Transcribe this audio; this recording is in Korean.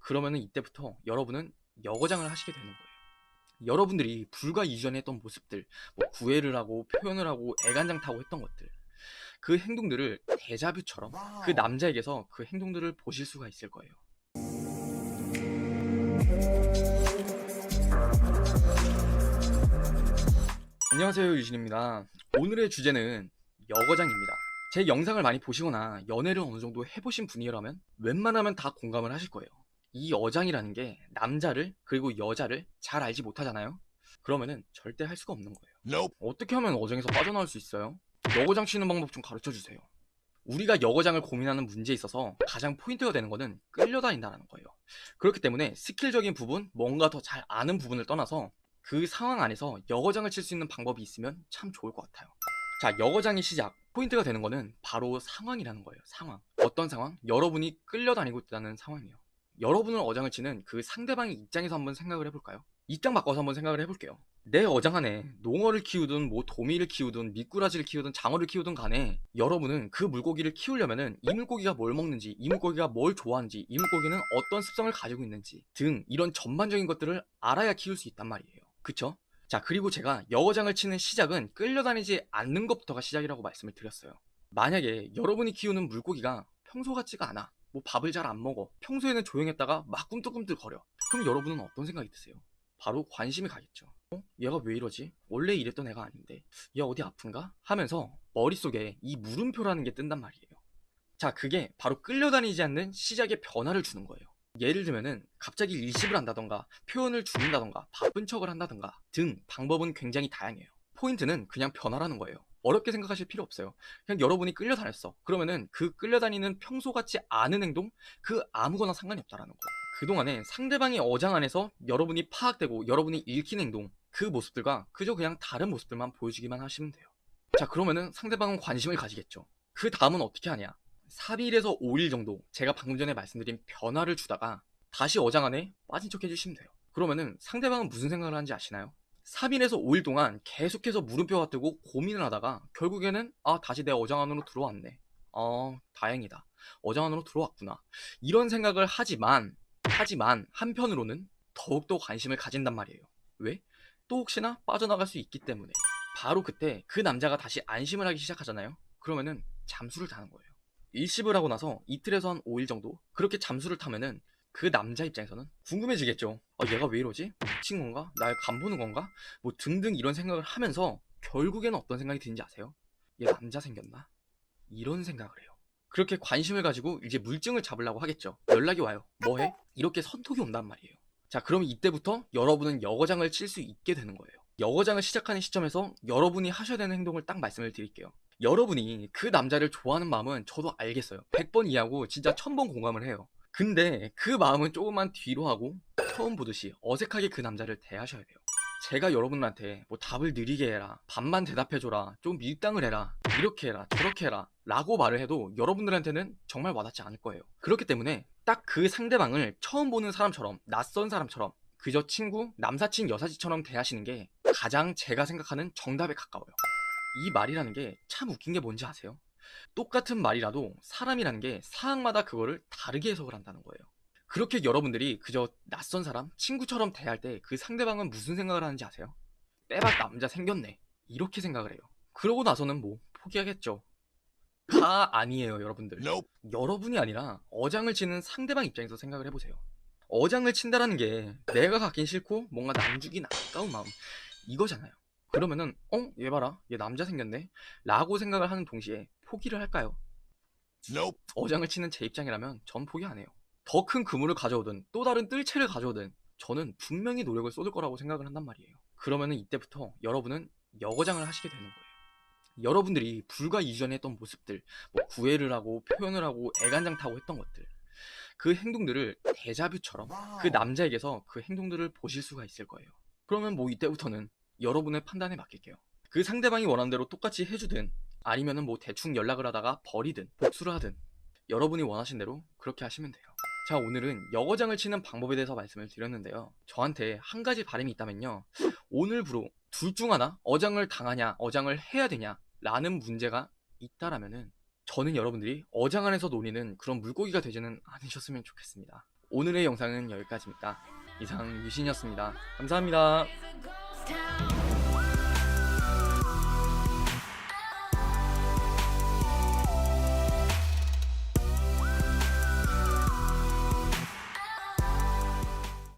그러면은 이때부터 여러분은 여거장을 하시게 되는 거예요. 여러분들이 불과 이전에 했던 모습들, 뭐 구애를 하고 표현을 하고 애간장 타고 했던 것들, 그 행동들을 데자뷰처럼 그 남자에게서 그 행동들을 보실 수가 있을 거예요. 안녕하세요, 유진입니다. 오늘의 주제는 여거장입니다. 제 영상을 많이 보시거나 연애를 어느 정도 해보신 분이라면 웬만하면 다 공감을 하실 거예요. 이 여장이라는 게 남자를 그리고 여자를 잘 알지 못하잖아요. 그러면은 절대 할 수가 없는 거예요. Nope. 어떻게 하면 어장에서 빠져나올 수 있어요? 여거장 치는 방법 좀 가르쳐 주세요. 우리가 여거장을 고민하는 문제에 있어서 가장 포인트가 되는 거는 끌려다닌다는 거예요. 그렇기 때문에 스킬적인 부분, 뭔가 더 잘 아는 부분을 떠나서 그 상황 안에서 여거장을 칠 수 있는 방법이 있으면 참 좋을 것 같아요. 자, 여거장의 시작, 포인트가 되는 거는 바로 상황이라는 거예요. 상황. 어떤 상황? 여러분이 끌려다니고 있다는 상황이에요. 여러분을 어장을 치는 그 상대방의 입장에서 한번 생각을 해볼까요? 입장 바꿔서 한번 생각을 해볼게요. 내 어장 안에 농어를 키우든 뭐 도미를 키우든 미꾸라지를 키우든 장어를 키우든 간에 여러분은 그 물고기를 키우려면은 이 물고기가 뭘 먹는지, 이 물고기가 뭘 좋아하는지, 이 물고기는 어떤 습성을 가지고 있는지 등 이런 전반적인 것들을 알아야 키울 수 있단 말이에요. 그쵸? 자, 그리고 제가 여거장을 치는 시작은 끌려다니지 않는 것부터가 시작이라고 말씀을 드렸어요. 만약에 여러분이 키우는 물고기가 평소 같지가 않아, 뭐 밥을 잘 안 먹어, 평소에는 조용했다가 막 꿈틀꿈틀 거려, 그럼 여러분은 어떤 생각이 드세요? 바로 관심이 가겠죠. 얘가 왜 이러지? 원래 이랬던 애가 아닌데 얘 어디 아픈가? 하면서 머릿속에 이 물음표라는 게 뜬단 말이에요. 자, 그게 바로 끌려다니지 않는 시작의 변화를 주는 거예요. 예를 들면은 갑자기 일십을 한다던가 표현을 줄인다던가 바쁜 척을 한다던가 등 방법은 굉장히 다양해요. 포인트는 그냥 변화라는 거예요. 어렵게 생각하실 필요 없어요. 그냥 여러분이 끌려다녔어. 그러면은 그 끌려다니는 평소 같지 않은 행동, 그 아무거나 상관이 없다라는 거예요. 그동안에 상대방의 어장 안에서 여러분이 파악되고 여러분이 읽힌 행동, 그 모습들과 그저 그냥 다른 모습들만 보여주기만 하시면 돼요. 자, 그러면은 상대방은 관심을 가지겠죠. 그 다음은 어떻게 하냐? 3일에서 5일 정도 제가 방금 전에 말씀드린 변화를 주다가 다시 어장 안에 빠진 척 해주시면 돼요. 그러면은 상대방은 무슨 생각을 하는지 아시나요? 3일에서 5일 동안 계속해서 물음표가 뜨고 고민을 하다가 결국에는 다시 내 어장 안으로 들어왔네. 다행이다. 어장 안으로 들어왔구나. 이런 생각을 하지만 한편으로는 더욱더 관심을 가진단 말이에요. 왜? 또 혹시나 빠져나갈 수 있기 때문에. 바로 그때 그 남자가 다시 안심을 하기 시작하잖아요. 그러면은 잠수를 타는 거예요. 일십을 하고 나서 이틀에서 한 5일 정도 그렇게 잠수를 타면은 그 남자 입장에서는 궁금해지겠죠. 얘가 왜 이러지? 미친 건가? 날 간보는 건가? 뭐 등등 이런 생각을 하면서 결국에는 어떤 생각이 드는지 아세요? 얘 남자 생겼나? 이런 생각을 해요. 그렇게 관심을 가지고 이제 물증을 잡으려고 하겠죠. 연락이 와요. 뭐해? 이렇게 선톡이 온단 말이에요. 자, 그럼 이때부터 여러분은 여거장을 칠 수 있게 되는 거예요. 여거장을 시작하는 시점에서 여러분이 하셔야 되는 행동을 딱 말씀을 드릴게요. 여러분이 그 남자를 좋아하는 마음은 저도 알겠어요. 100번 이해하고 진짜 1000번 공감을 해요. 근데 그 마음은 조금만 뒤로 하고 처음 보듯이 어색하게 그 남자를 대하셔야 돼요. 제가 여러분한테 뭐 답을 느리게 해라, 반만 대답해줘라, 좀 밀당을 해라, 이렇게 해라, 저렇게 해라 라고 말을 해도 여러분들한테는 정말 와닿지 않을 거예요. 그렇기 때문에 딱 그 상대방을 처음 보는 사람처럼, 낯선 사람처럼, 그저 친구, 남사친, 여사친처럼 대하시는 게 가장 제가 생각하는 정답에 가까워요. 이 말이라는 게 참 웃긴 게 뭔지 아세요? 똑같은 말이라도 사람이라는 게 상황마다 그거를 다르게 해석을 한다는 거예요. 그렇게 여러분들이 그저 낯선 사람, 친구처럼 대할 때 그 상대방은 무슨 생각을 하는지 아세요? 빼박 남자 생겼네, 이렇게 생각을 해요. 그러고 나서는 뭐 포기하겠죠. 다 아니에요, 여러분들. Nope. 여러분이 아니라 어장을 치는 상대방 입장에서 생각을 해보세요. 어장을 친다라는 게 내가 갖긴 싫고 뭔가 남주긴 아까운 마음, 이거잖아요. 그러면은 얘 봐라, 얘 남자 생겼네 라고 생각을 하는 동시에 포기를 할까요? Nope. 어장을 치는 제 입장이라면 전 포기 안 해요. 더 큰 그물을 가져오든 또 다른 뜰채를 가져오든 저는 분명히 노력을 쏟을 거라고 생각을 한단 말이에요. 그러면은 이때부터 여러분은 여거장을 하시게 되는 거예요. 여러분들이 불과 이전에 했던 모습들, 뭐 구애를 하고 표현을 하고 애간장 타고 했던 것들, 그 행동들을 데자뷰처럼 그 남자에게서 그 행동들을 보실 수가 있을 거예요. 그러면 뭐 이때부터는 여러분의 판단에 맡길게요. 그 상대방이 원하는 대로 똑같이 해주든 아니면은 뭐 대충 연락을 하다가 버리든 복수를 하든 여러분이 원하신 대로 그렇게 하시면 돼요. 자, 오늘은 여거장을 치는 방법에 대해서 말씀을 드렸는데요. 저한테 한 가지 바람이 있다면요, 오늘부로 둘 중 하나 어장을 당하냐 어장을 해야 되냐 라는 문제가 있다라면은 저는 여러분들이 어장 안에서 노리는 그런 물고기가 되지는 않으셨으면 좋겠습니다. 오늘의 영상은 여기까지입니다. 이상 유신이었습니다. 감사합니다.